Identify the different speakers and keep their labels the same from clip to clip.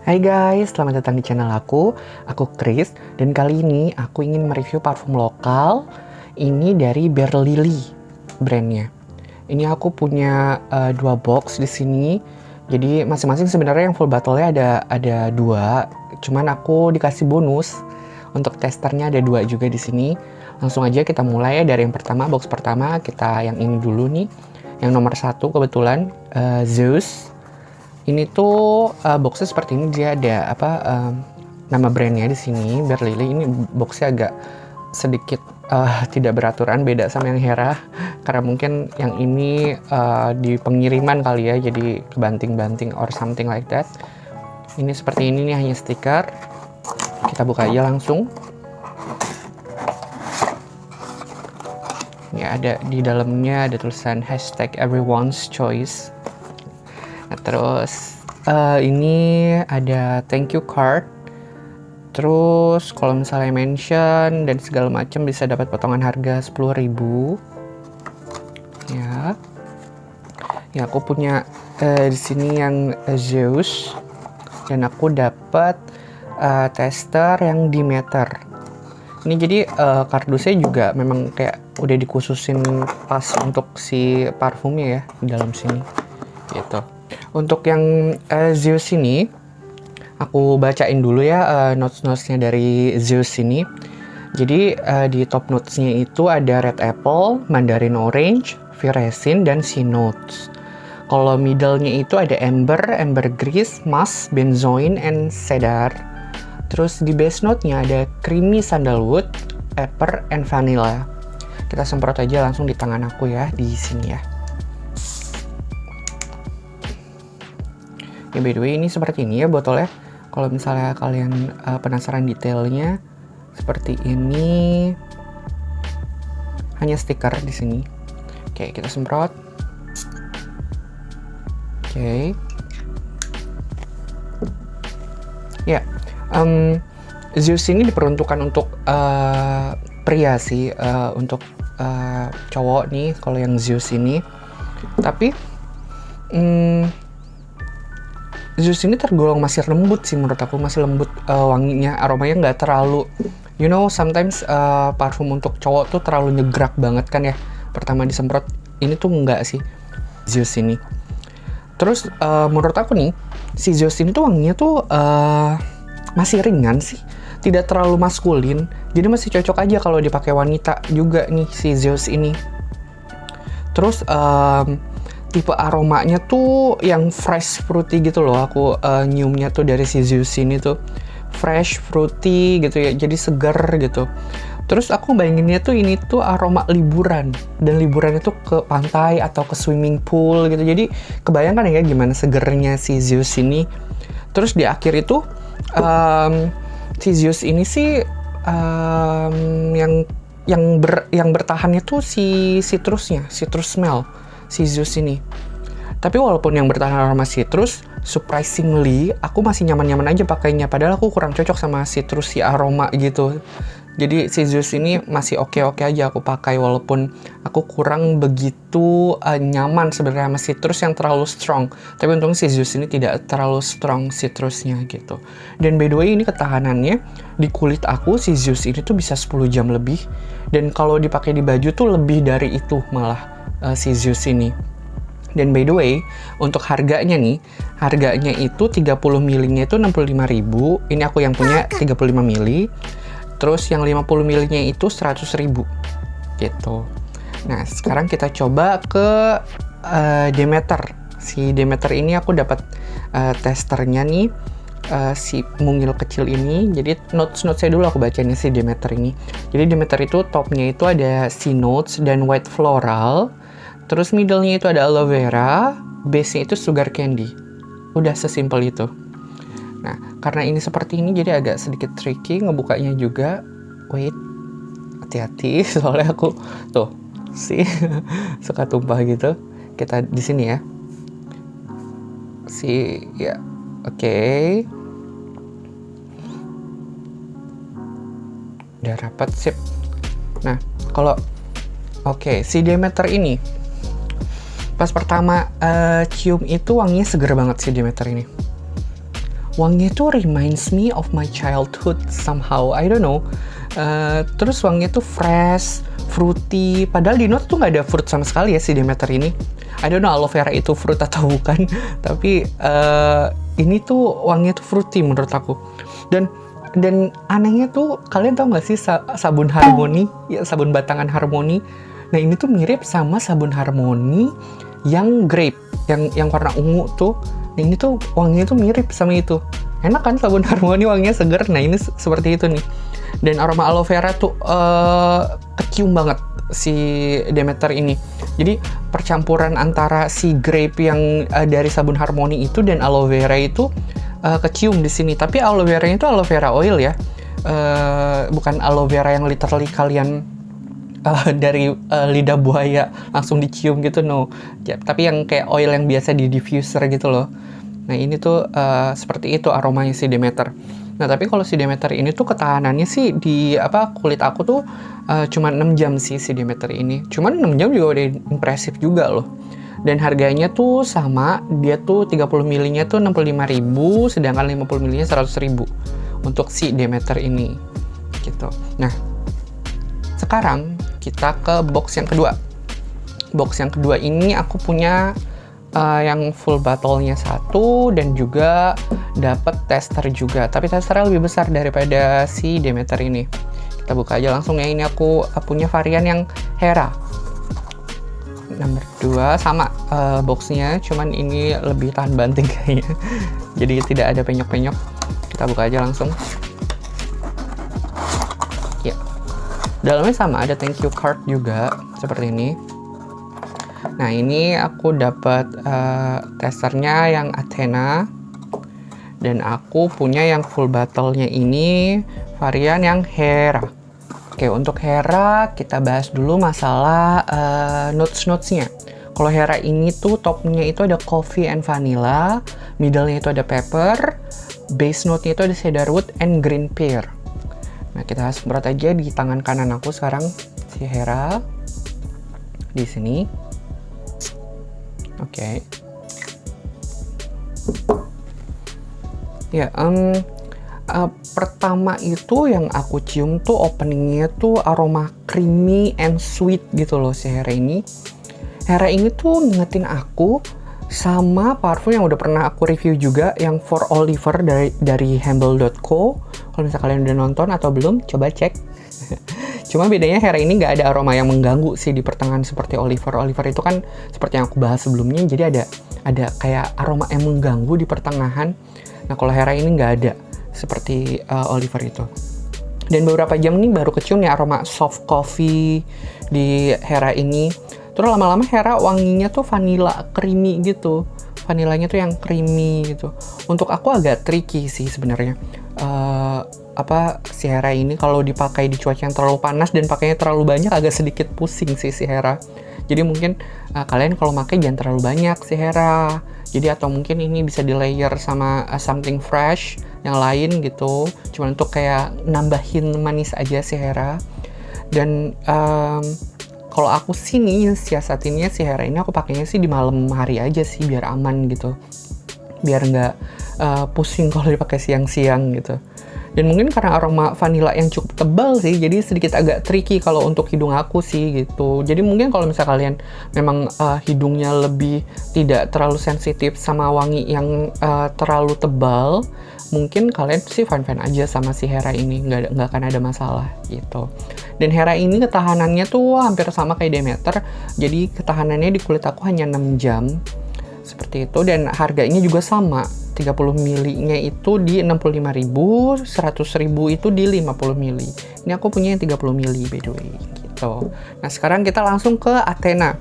Speaker 1: Hai guys, selamat datang di channel aku Chris, dan kali ini aku ingin mereview parfum lokal. Ini dari Bare Lily brandnya. Ini aku punya 2 box di sini. Jadi masing-masing sebenarnya yang full bottle-nya ada 2, cuman aku dikasih bonus untuk testernya ada 2 juga di sini. Langsung aja kita mulai ya dari yang pertama, box pertama kita yang ini dulu nih. Yang nomor 1 kebetulan Zeus. Ini tuh boxnya seperti ini, dia ada nama brandnya di sini Bare Lily. Ini boxnya agak sedikit tidak beraturan, beda sama yang Hera karena mungkin yang ini di pengiriman kali ya, jadi kebanting-banting or something like that. Ini seperti ini nih, hanya stiker. Kita buka aja langsung. Ya, ada di dalamnya ada tulisan #everyone's choice. Nah, terus ini ada thank you card. Terus kalau misalnya mention dan segala macam bisa dapat potongan harga 10.000. Ya. Ya, aku punya di sini yang Zeus dan aku dapat tester yang Demeter. Ini jadi kardusnya juga memang kayak udah dikhususin pas untuk si parfumnya ya di dalam sini. Gitu. Untuk yang Zeus ini, aku bacain dulu ya notes-notesnya dari Zeus ini. Jadi di top notesnya itu ada red apple, mandarin orange, viresin, dan sea notes. Kalau middle-nya itu ada amber, ambergris, musk, benzoin, and cedar. Terus di base note-nya ada creamy sandalwood, pepper, and vanilla. Kita semprot aja langsung di tangan aku ya, di sini ya. Ya, by the way, ini seperti ini ya botolnya. Kalau misalnya kalian penasaran detailnya, seperti ini. Hanya stiker di sini. Oke, kita semprot. Oke. Ya, Zeus ini diperuntukkan untuk pria sih, untuk cowok nih. Kalau yang Zeus ini, tapi Zeus ini tergolong masih lembut sih menurut aku, masih lembut wanginya, aromanya nggak terlalu, you know, sometimes parfum untuk cowok tuh terlalu nyegrak banget kan ya, pertama disemprot. Ini tuh nggak sih Zeus ini. Terus menurut aku nih, si Zeus ini tuh wanginya tuh masih ringan sih, tidak terlalu maskulin, jadi masih cocok aja kalau dipakai wanita juga nih si Zeus ini. Terus tipe aromanya tuh yang fresh fruity gitu loh. Aku nyiumnya tuh dari si Zeus ini tuh fresh fruity gitu ya, jadi segar gitu. Terus aku bayanginnya tuh ini tuh aroma liburan, dan liburannya tuh ke pantai atau ke swimming pool gitu. Jadi kebayangkan ya gimana segernya si Zeus ini. Terus di akhir itu si Zeus ini sih yang bertahannya tuh si citrusnya, citrus smell si Zeus ini. Tapi walaupun yang bertahan aroma citrus, surprisingly aku masih nyaman-nyaman aja pakainya, padahal aku kurang cocok sama citrus si aroma gitu. Jadi si Zeus ini masih oke-oke aja aku pakai, walaupun aku kurang begitu nyaman sebenarnya sama citrus yang terlalu strong. Tapi untungnya si Zeus ini tidak terlalu strong citrusnya gitu. Dan by the way, ini ketahanannya di kulit aku si Zeus ini tuh bisa 10 jam lebih, dan kalau dipakai di baju tuh lebih dari itu malah si Zeus ini. Dan by the way, untuk harganya nih, harganya itu 30 ml-nya itu 65.000. Ini aku yang punya 35 ml. Terus yang 50 ml-nya itu 100.000 gitu. Nah, sekarang kita coba ke Demeter. Si Demeter ini aku dapat testernya nih, si mungil kecil ini. Jadi notes saya dulu aku bacanya si Demeter ini. Jadi Demeter itu topnya itu ada sea notes dan white floral. Terus middle-nya itu ada aloe vera, base-nya itu sugar candy. Udah sesimpel itu. Nah, karena ini seperti ini jadi agak sedikit tricky ngebukanya juga. Wait, hati-hati soalnya aku tuh sih suka tumpah gitu. Kita di sini ya. Ya, oke. Udah rapat, sip. Nah, kalau si Demeter ini Pas pertama cium itu wanginya seger banget sih Demeter ini. Wanginya tuh reminds me of my childhood somehow, I don't know. Terus wanginya tuh fresh, fruity, padahal di note tuh nggak ada fruit sama sekali ya si Demeter ini. I don't know aloe vera itu fruit atau bukan, tapi ini tuh wanginya tuh fruity menurut aku. Dan anehnya tuh, kalian tau gak sih sabun Harmony, ya, sabun batangan Harmony. Nah ini tuh mirip sama sabun Harmony yang grape, yang warna ungu tuh. Nah ini tuh wanginya tuh mirip sama itu. Enak kan sabun Harmony wanginya seger. Nah ini seperti itu nih. Dan aroma aloe vera tuh kecium banget si Demeter ini. Jadi percampuran antara si grape yang dari sabun Harmony itu dan aloe vera itu kecium di sini. Tapi aloe vera-nya itu aloe vera oil ya. Bukan aloe vera yang literally kalian dari lidah buaya langsung dicium gitu, no. Ya, tapi yang kayak oil yang biasa di diffuser gitu loh. Nah ini tuh seperti itu aromanya si Demeter. Nah tapi kalau si Demeter ini tuh ketahanannya sih di kulit aku tuh cuma 6 jam sih si Demeter ini. Cuman 6 jam juga udah impresif juga loh. Dan harganya tuh sama, dia tuh 30 ml-nya tuh 65.000, sedangkan 50 ml-nya 100.000 untuk si Demeter ini. Gitu. Nah, sekarang kita ke box yang kedua. Box yang kedua ini aku punya yang full bottle-nya 1 dan juga dapat tester juga. Tapi testernya lebih besar daripada si Demeter ini. Kita buka aja langsung ya. Ini aku punya varian yang Hera. Nomor 2 sama boxnya, cuman ini lebih tahan banting kayaknya. Jadi tidak ada penyok-penyok. Kita buka aja langsung. Ya. Dalamnya sama, ada thank you card juga seperti ini. Nah ini aku dapat testernya yang Athena, dan aku punya yang full bottle-nya ini varian yang Hera. Oke, untuk Hera kita bahas dulu masalah notes-notesnya. Kalau Hera ini tuh topnya itu ada coffee and vanilla, middle-nya itu ada pepper, base note-nya itu ada cedarwood and green pear. Nah kita semprot aja di tangan kanan aku sekarang si Hera di sini. Oke. Ya, pertama itu yang aku cium tuh openingnya tuh aroma creamy and sweet gitu loh si Hera ini. Hera ini tuh ngingetin aku sama parfum yang udah pernah aku review juga, yang For Oliver dari Humble.co. Kalau misalnya kalian udah nonton atau belum, coba cek. Cuma bedanya Hera ini nggak ada aroma yang mengganggu sih di pertengahan seperti Oliver. Oliver itu kan seperti yang aku bahas sebelumnya, jadi ada kayak aroma yang mengganggu di pertengahan. Nah kalau Hera ini nggak ada seperti Oliver itu. Dan beberapa jam ini baru kecium nih aroma soft coffee di Hera ini. Terus lama-lama Hera wanginya tuh vanilla creamy gitu. Vanilanya tuh yang creamy gitu. Untuk aku agak tricky sih sebenarnya. Si Hera ini kalau dipakai di cuaca yang terlalu panas dan pakainya terlalu banyak agak sedikit pusing sih si Hera. Jadi mungkin kalian kalau pakai jangan terlalu banyak si Hera. Jadi atau mungkin ini bisa di layer sama something fresh yang lain gitu. Cuma untuk kayak nambahin manis aja si Hera. Dan kalau aku sih nih siasatinnya si Hera ini aku pakainya sih di malam hari aja sih biar aman gitu. Biar nggak pusing kalau dipakai siang-siang gitu. Dan mungkin karena aroma vanilla yang cukup tebal sih, jadi sedikit agak tricky kalau untuk hidung aku sih gitu. Jadi mungkin kalau misalnya kalian memang hidungnya lebih tidak terlalu sensitif sama wangi yang terlalu tebal, mungkin kalian sih fine-fine aja sama si Hera ini, nggak akan ada masalah gitu. Dan Hera ini ketahanannya tuh hampir sama kayak Demeter, jadi ketahanannya di kulit aku hanya 6 jam. Seperti itu, dan harganya juga sama. 30 ml-nya itu di 65.000, 100.000 itu di 50 ml. Ini aku punya yang 30 ml by the way gitu. Nah, sekarang kita langsung ke Athena.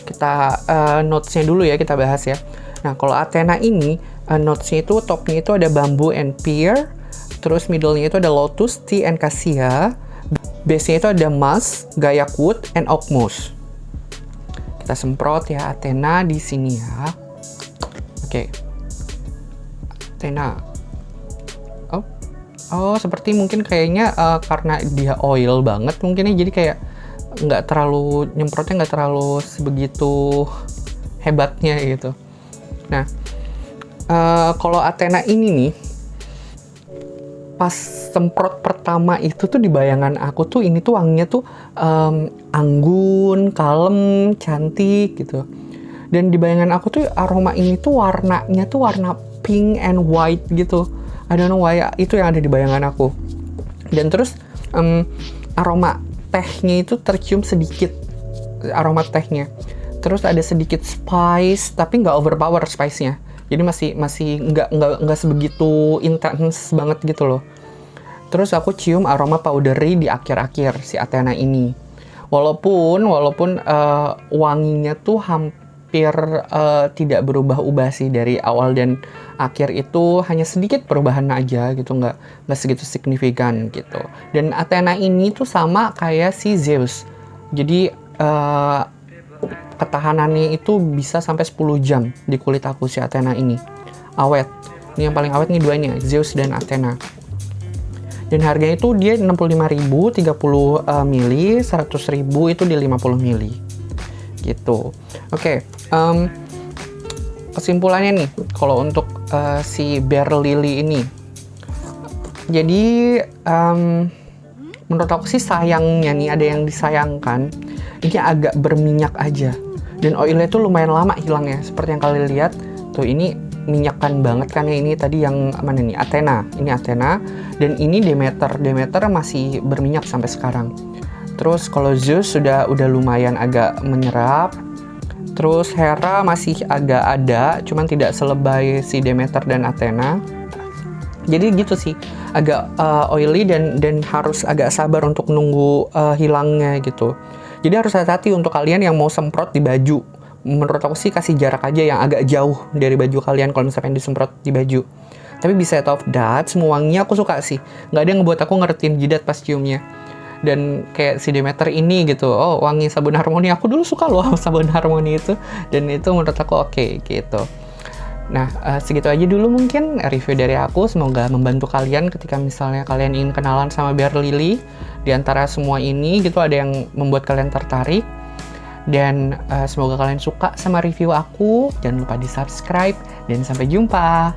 Speaker 1: Kita notes-nya dulu ya kita bahas ya. Nah, kalau Athena ini notes-nya itu topnya itu ada bamboo and pear, terus middle-nya itu ada lotus, tea and cassia, base-nya itu ada musk, gayak wood and oak moss. Kita semprot ya Athena di sini ya. Oke. Athena. Oh, seperti mungkin kayaknya karena dia oil banget mungkin ya, jadi kayak nggak terlalu nyemprotnya, nggak terlalu sebegitu hebatnya gitu. Nah, kalau Athena ini nih, pas semprot pertama itu tuh di bayangan aku tuh ini tuh wanginya tuh anggun, kalem, cantik gitu. Dan di bayangan aku tuh aroma ini tuh warnanya tuh warna pink and white gitu. I don't know why, itu yang ada di bayangan aku. Dan terus aroma tehnya itu tercium sedikit, aroma tehnya. Terus ada sedikit spice, tapi nggak overpower spice-nya. Jadi masih nggak sebegitu intens banget gitu loh. Terus aku cium aroma powdery di akhir-akhir si Athena ini. Walaupun wanginya tuh hampir tidak berubah-ubah sih dari awal dan akhir, itu hanya sedikit perubahan aja gitu, nggak segitu signifikan gitu. Dan Athena ini tuh sama kayak si Zeus. Jadi ketahanannya itu bisa sampai 10 jam di kulit aku si Athena ini. Awet. Ini yang paling awet nih duanya, Zeus dan Athena. Dan harganya itu dia 65.000 30 mili, 100.000 itu di 50 mili. Gitu. Oke, kesimpulannya nih kalau untuk si Bare Lily ini. Jadi menurut aku sih sayangnya nih, ada yang disayangkan, ini agak berminyak aja. Dan oilnya tuh lumayan lama hilangnya. Seperti yang kalian lihat, tuh ini minyakan banget kan ya. Ini tadi yang mana nih? Athena. Ini Athena. Dan ini Demeter. Demeter masih berminyak sampai sekarang. Terus kalau Zeus sudah lumayan agak menyerap. Terus Hera masih agak ada, cuman tidak selebay si Demeter dan Athena. Jadi gitu sih, agak oily dan harus agak sabar untuk nunggu hilangnya gitu. Jadi harus hati-hati untuk kalian yang mau semprot di baju. Menurut aku sih kasih jarak aja yang agak jauh dari baju kalian kalau misalnya disemprot di baju. Tapi beside of that, semua wanginya aku suka sih. Nggak ada yang ngebuat aku ngeretin jidat pas ciumnya. Dan kayak si Demeter ini gitu, oh wangi sabun Harmony, aku dulu suka loh sabun Harmony itu. Dan itu menurut aku oke gitu. Nah, segitu aja dulu mungkin review dari aku. Semoga membantu kalian ketika misalnya kalian ingin kenalan sama Bare Lily. Di antara semua ini gitu, ada yang membuat kalian tertarik. Dan semoga kalian suka sama review aku. Jangan lupa di subscribe. Dan sampai jumpa.